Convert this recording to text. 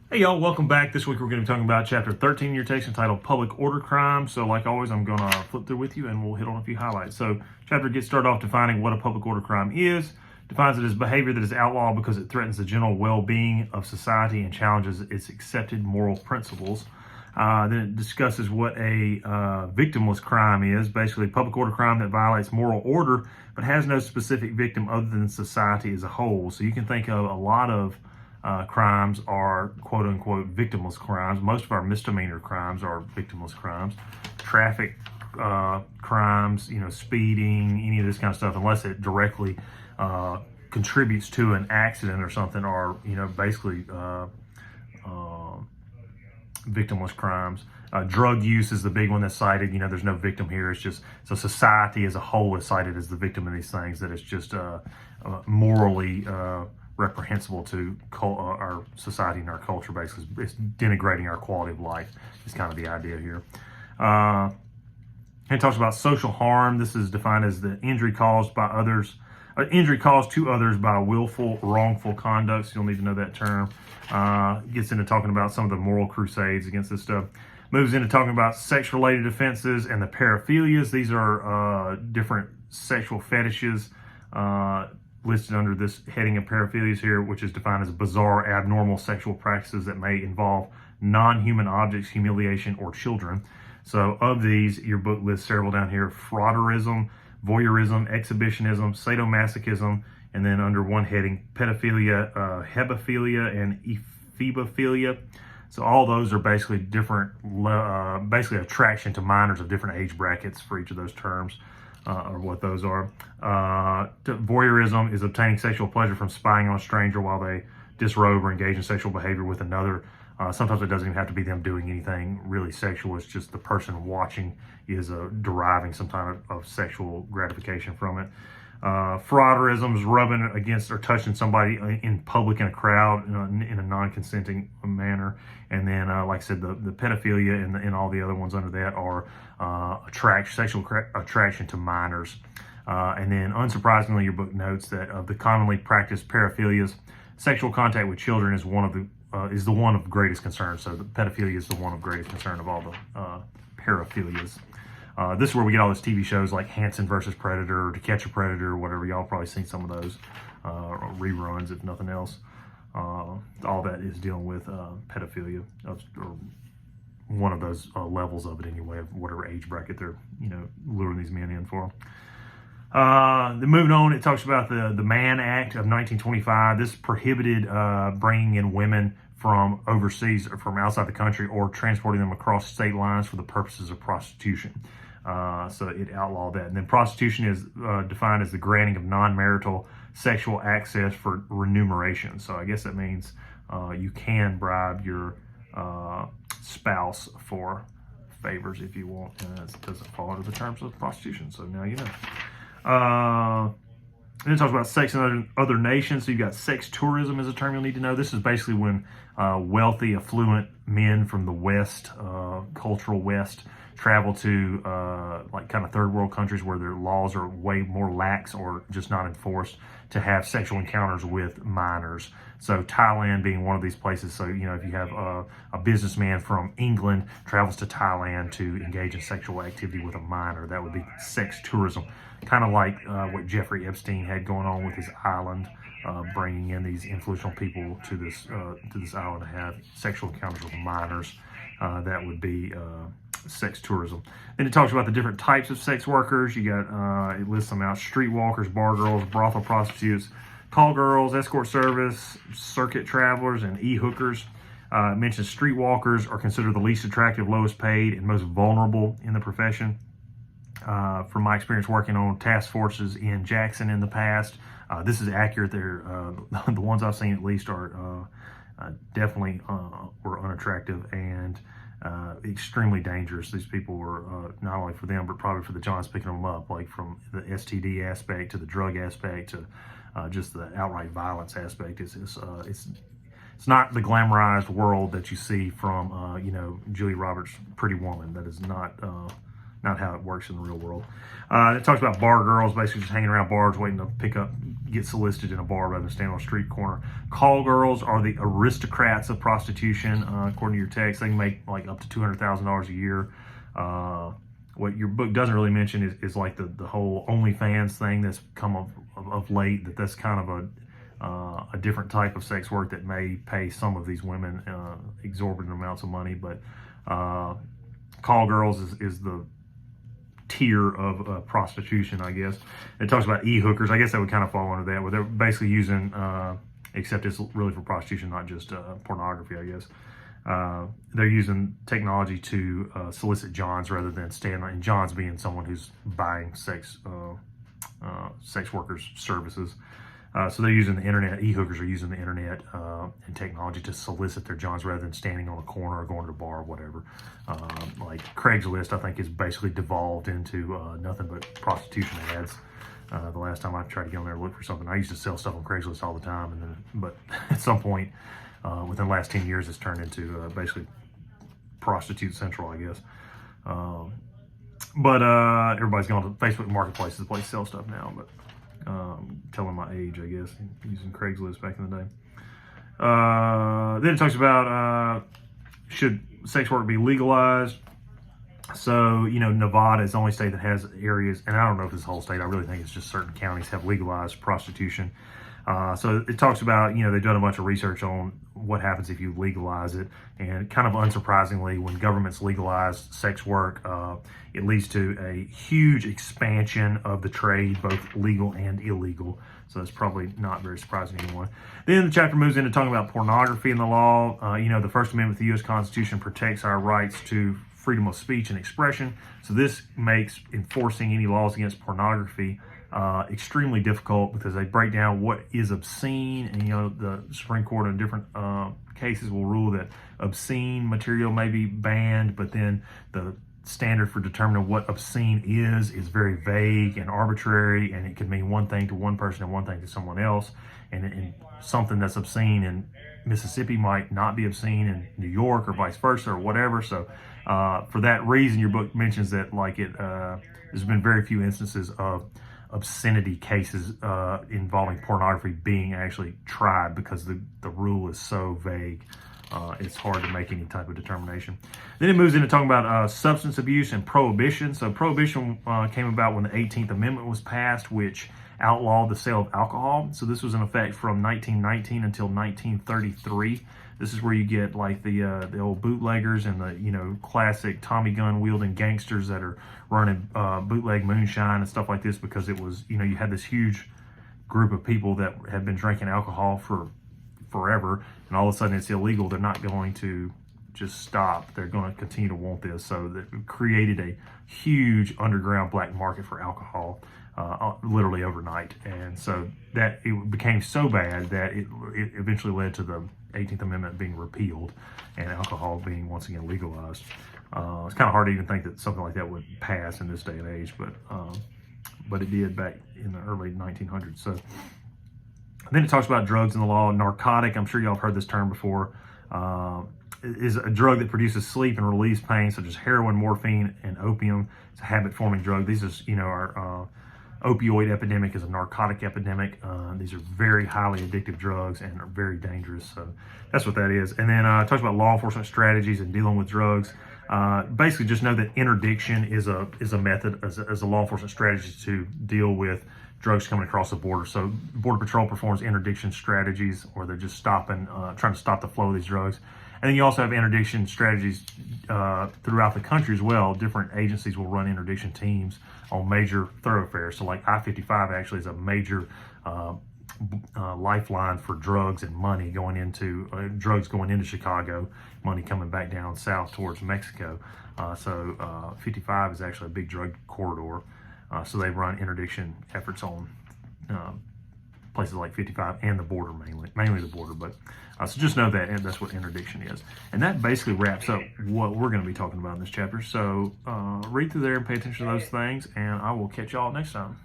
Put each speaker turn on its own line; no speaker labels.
Hey y'all, welcome back. This week we're going to be talking about chapter 13 in your text entitled Public Order Crimes. So like always, I'm going to flip through with you and we'll hit on a few highlights. So chapter gets started off defining what a public order crime is, defines it as behavior that is outlawed because it threatens the general well-being of society and challenges its accepted moral principles. Then it discusses what a victimless crime is, basically a public order crime that violates moral order but has no specific victim other than society as a whole. So you can think of a lot of crimes are quote unquote victimless crimes. Most of our misdemeanor crimes are victimless crimes. Traffic crimes, speeding, any of this kind of stuff, unless it directly contributes to an accident or something, are basically victimless crimes. Drug use is the big one that's cited. There's no victim here. It's just so society as a whole is cited as the victim of these things. That it's just morally reprehensible to our society and our culture. Basically, it's denigrating our quality of life. Is kind of the idea here. It talks about social harm. This is defined as the injury caused by others. Injury caused to others by willful, wrongful conduct. So you'll need to know that term. Gets into talking about some of the moral crusades against this stuff. Moves into talking about sex-related offenses and the paraphilias. These are different sexual fetishes listed under this heading of paraphilias here, which is defined as bizarre, abnormal sexual practices that may involve non-human objects, humiliation, or children. So of these, your book lists several down here: frauderism, voyeurism, exhibitionism, sadomasochism, and then under one heading, pedophilia, hebephilia, and ephebophilia. So all those are basically different, basically attraction to minors of different age brackets for each of those terms, or what those are. Voyeurism is obtaining sexual pleasure from spying on a stranger while they disrobe or engage in sexual behavior with another. Sometimes it doesn't even have to be them doing anything really sexual. It's just the person watching is deriving some kind of sexual gratification from it. Frauderism is rubbing against or touching somebody in public in a crowd in a non-consenting manner. And then, like I said, the pedophilia and all the other ones under that are sexual attraction to minors. And then, unsurprisingly, your book notes that of the commonly practiced paraphilias, sexual contact with children is the one of greatest concern. So the pedophilia is the one of greatest concern of all the paraphilias. This is where we get all those TV shows like Hanson versus Predator or To Catch a Predator or whatever. Y'all probably seen some of those reruns, if nothing else. All that is dealing with pedophilia, or one of those levels of it anyway, of whatever age bracket they're luring these men in for. Then moving on, it talks about the Mann Act of 1925. This prohibited bringing in women from overseas or from outside the country or transporting them across state lines for the purposes of prostitution. So it outlawed that. And then prostitution is defined as the granting of non-marital sexual access for remuneration. So I guess that means you can bribe your spouse for favors if you want, and that doesn't fall under the terms of prostitution. So now you know. And it talks about sex in other nations. So you've got sex tourism is a term you'll need to know. This is basically when wealthy, affluent men from the West, cultural West, travel to like kind of third world countries where their laws are way more lax or just not enforced, to have sexual encounters with minors. So Thailand being one of these places. So, if you have a businessman from England travels to Thailand to engage in sexual activity with a minor, that would be sex tourism. Kind of like what Jeffrey Epstein had going on with his island, bringing in these influential people to this island to have sexual encounters with minors. That would be sex tourism. Then it talks about the different types of sex workers. You got it lists them out: streetwalkers, bar girls, brothel prostitutes, call girls, escort service, circuit travelers, and e-hookers. It mentions streetwalkers are considered the least attractive, lowest paid, and most vulnerable in the profession. From my experience working on task forces in Jackson in the past, this is accurate. The ones I've seen at least are definitely were unattractive and extremely dangerous. These people were not only for them, but probably for the Johns picking them up, like from the STD aspect to the drug aspect to just the outright violence aspect. It's not the glamorized world that you see from Julia Roberts' Pretty Woman. That is not not how it works in the real world. It talks about bar girls, basically just hanging around bars waiting to get solicited in a bar rather than stand on a street corner. Call girls are the aristocrats of prostitution. According to your text, they can make like up to $200,000 a year. What your book doesn't really mention is like the whole OnlyFans thing that's come of late, that's kind of a different type of sex work that may pay some of these women exorbitant amounts of money. But call girls is the tier of prostitution, I guess. It talks about e-hookers. I guess that would kind of fall under that, where they're basically using, except it's really for prostitution, not just pornography, I guess. They're using technology to solicit Johns rather than stand on, and Johns being someone who's buying sex workers' services. So they're using the internet. E-hookers are using the internet and technology to solicit their Johns rather than standing on a corner or going to a bar or whatever. Like Craigslist, I think, is basically devolved into nothing but prostitution ads. The last time I tried to get on there to look for something, I used to sell stuff on Craigslist all the time, but at some point, within the last 10 years, it's turned into basically prostitute central, I guess. But everybody's gone to Facebook Marketplace as a place to sell stuff now, but telling my age, I guess, using Craigslist back in the day. Then it talks about should sex work be legalized. So, Nevada is the only state that has areas, and I don't know if it's the whole state, I really think it's just certain counties have legalized prostitution. So it talks about, they've done a bunch of research on what happens if you legalize it. And kind of unsurprisingly, when governments legalize sex work, it leads to a huge expansion of the trade, both legal and illegal. So that's probably not very surprising to anyone. Then the chapter moves into talking about pornography in the law. The First Amendment to the U.S. Constitution protects our rights to freedom of speech and expression. So this makes enforcing any laws against pornography extremely difficult, because they break down what is obscene, and the Supreme Court in different cases will rule that obscene material may be banned, but then the standard for determining what obscene is very vague and arbitrary, and it could mean one thing to one person and one thing to someone else, and something that's obscene in Mississippi might not be obscene in New York, or vice versa, or whatever. So for that reason, your book mentions that there's been very few instances of obscenity cases involving pornography being actually tried, because the rule is so vague. It's hard to make any type of determination. Then it moves into talking about substance abuse and prohibition. So prohibition came about when the 18th Amendment was passed, which outlawed the sale of alcohol. So this was in effect from 1919 until 1933. This is where you get like the old bootleggers and the classic Tommy gun wielding gangsters that are running bootleg moonshine and stuff like this, because it was you had this huge group of people that had been drinking alcohol for forever, and all of a sudden it's illegal. They're not going to just stop. They're going to continue to want this. So that created a huge underground black market for alcohol, literally overnight. And so that it became so bad that it eventually led to the 18th Amendment being repealed and alcohol being once again legalized. It's kind of hard to even think that something like that would pass in this day and age, but it did back in the early 1900s. So then it talks about drugs in the law. Narcotic, I'm sure y'all have heard this term before, is a drug that produces sleep and relieves pain, such as heroin, morphine, and opium. It's a habit-forming drug. These are, our opioid epidemic is a narcotic epidemic. These are very highly addictive drugs and are very dangerous. So that's what that is. And then it talks about law enforcement strategies and dealing with drugs. Basically, just know that interdiction is a method, as a law enforcement strategy to deal with drugs coming across the border. So Border Patrol performs interdiction strategies, where they're just trying to stop the flow of these drugs. And then you also have interdiction strategies throughout the country as well. Different agencies will run interdiction teams on major thoroughfares. So like I-55 actually is a major lifeline for drugs and money going into Chicago, money coming back down south towards Mexico. So 55 is actually a big drug corridor. So they run interdiction efforts on places like 55 and the border, mainly the border. But so just know that, and that's what interdiction is. And that basically wraps up what we're going to be talking about in this chapter. So read through there and pay attention to those things, and I will catch y'all next time.